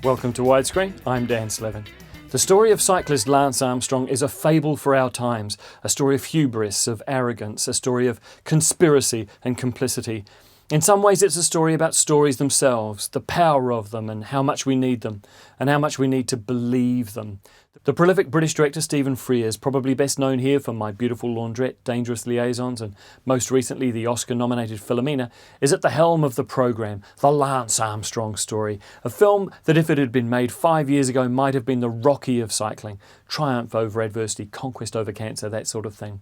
Welcome to Widescreen, I'm Dan Slevin. The story of cyclist Lance Armstrong is a fable for our times, a story of hubris, of arrogance, a story of conspiracy and complicity. In some ways it's a story about stories themselves, the power of them and how much we need them, and how much we need to believe them. The prolific British director Stephen Frears, probably best known here for My Beautiful Laundrette, Dangerous Liaisons and most recently the Oscar-nominated Philomena, is at the helm of the programme, The Lance Armstrong Story, a film that if it had been made 5 years ago might have been the Rocky of cycling, triumph over adversity, conquest over cancer, that sort of thing.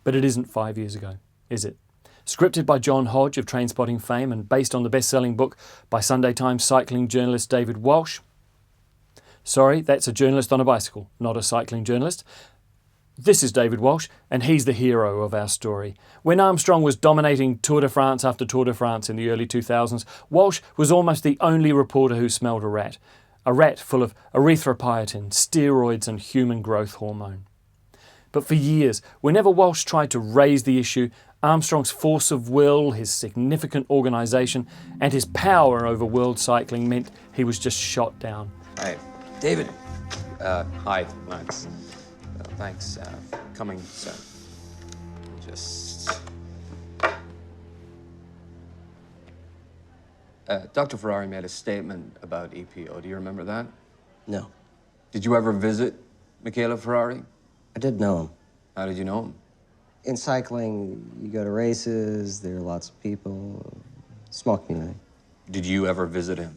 But it isn't 5 years ago, is it? Scripted by John Hodge of Trainspotting fame and based on the best-selling book by Sunday Times cycling journalist David Walsh. Sorry, that's a journalist on a bicycle, not a cycling journalist. This is David Walsh, and he's the hero of our story. When Armstrong was dominating Tour de France after Tour de France in the early 2000s, Walsh was almost the only reporter who smelled a rat full of erythropoietin, steroids and human growth hormone. But for years, whenever Walsh tried to raise the issue, Armstrong's force of will, his significant organisation and his power over world cycling meant he was just shot down. Hi, David. Hi, Lance. Thanks for coming, sir. Dr. Ferrari made a statement about EPO. Do you remember that? No. Did you ever visit Michele Ferrari? I did know him. How did you know him? In cycling, you go to races, there are lots of people, small community. Did you ever visit him?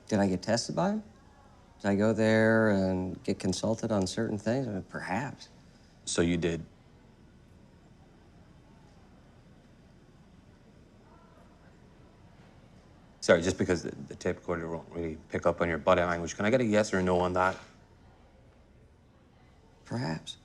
Did I get tested by him? Did I go there and get consulted on certain things? I mean, perhaps. So you did. Sorry, just because the tape recorder won't really pick up on your body language, can I get a yes or a no on that? Perhaps.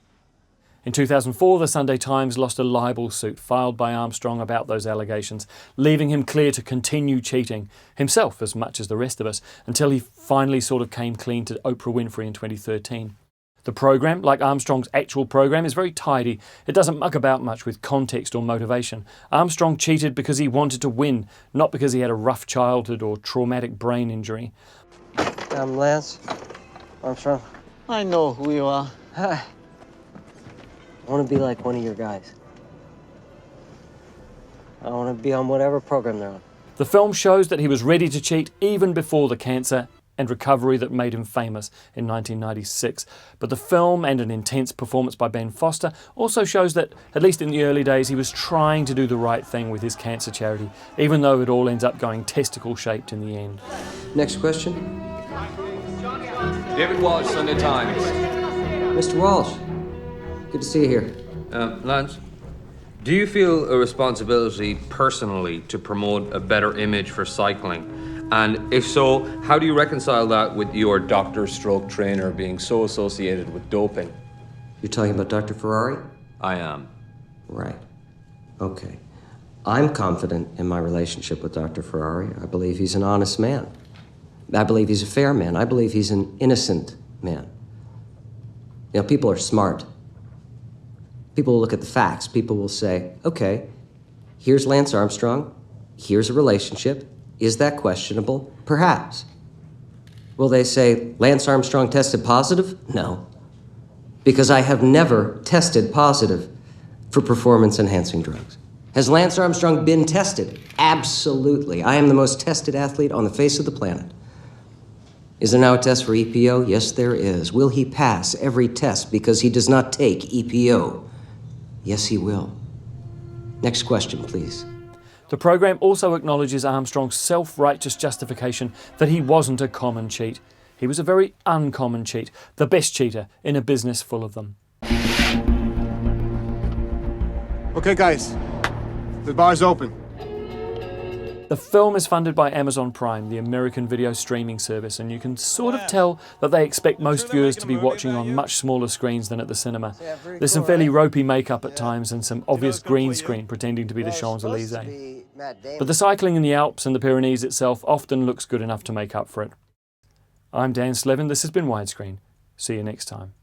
In 2004, the Sunday Times lost a libel suit filed by Armstrong about those allegations, leaving him clear to continue cheating, himself as much as the rest of us, until he finally sort of came clean to Oprah Winfrey in 2013. The programme, like Armstrong's actual programme, is very tidy. It doesn't muck about much with context or motivation. Armstrong cheated because he wanted to win, not because he had a rough childhood or traumatic brain injury. I'm Lance Armstrong. I know who you are. Hi. I want to be like one of your guys. I want to be on whatever program they're on. The film shows that he was ready to cheat even before the cancer and recovery that made him famous in 1996. But the film and an intense performance by Ben Foster also shows that, at least in the early days, he was trying to do the right thing with his cancer charity, even though it all ends up going testicle-shaped in the end. Next question. David Walsh, Sunday Times. Mr. Walsh, good to see you here. Lance, do you feel a responsibility personally to promote a better image for cycling? And if so, how do you reconcile that with your doctor/trainer being so associated with doping? You're talking about Dr. Ferrari? I am. Right. Okay. I'm confident in my relationship with Dr. Ferrari. I believe he's an honest man. I believe he's a fair man. I believe he's an innocent man. You know, people are smart. People will look at the facts. People will say, okay, here's Lance Armstrong. Here's a relationship. Is that questionable? Perhaps. Will they say, Lance Armstrong tested positive? No. Because I have never tested positive for performance-enhancing drugs. Has Lance Armstrong been tested? Absolutely. I am the most tested athlete on the face of the planet. Is there now a test for EPO? Yes, there is. Will he pass every test because he does not take EPO? Yes, he will. Next question, please. The programme also acknowledges Armstrong's self-righteous justification that he wasn't a common cheat. He was a very uncommon cheat, the best cheater in a business full of them. Okay, guys, the bar's open. The film is funded by Amazon Prime, the American video streaming service, and you can sort of tell that they expect most viewers to be watching on much smaller screens than at the cinema. There's some fairly ropey makeup at times and some obvious green screen pretending to be the Champs-Elysees. But the cycling in the Alps and the Pyrenees itself often looks good enough to make up for it. I'm Dan Slevin, this has been Widescreen. See you next time.